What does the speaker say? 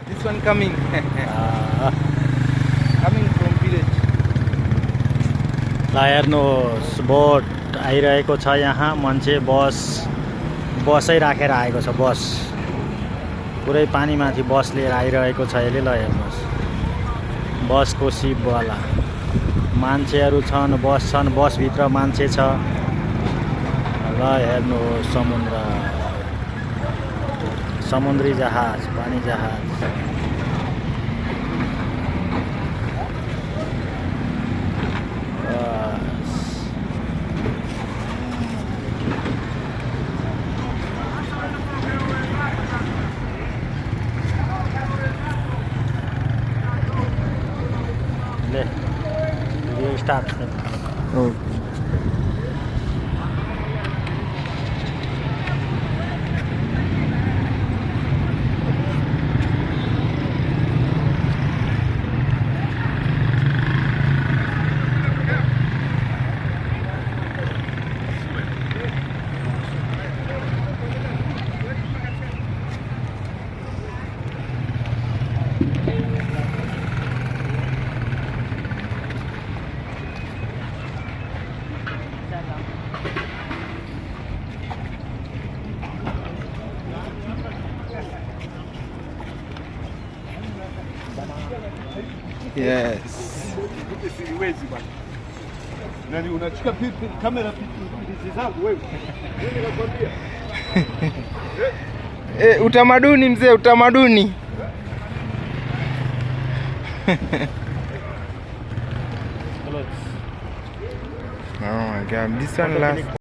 This one coming. Coming from village. ला हेर्नुहोस् बोट आइरहेको छ यहाँ मान्छे बसै राखेर आएको छ बस पुरै पानीमाथि बस लिएर आइरहेको छ यसले ल हेर्नुहोस् बसको सिपवाला मान्छेहरू छन् बसभित्र मान्छे छ ल हेर्नुहोस् समुद्री जहाज पानी जहाज video start Yes. Nani unachukua kamera picha zangu wewe. Mimi nakwambia. Utamaduni mzee, utamaduni. Oh my God, this one last.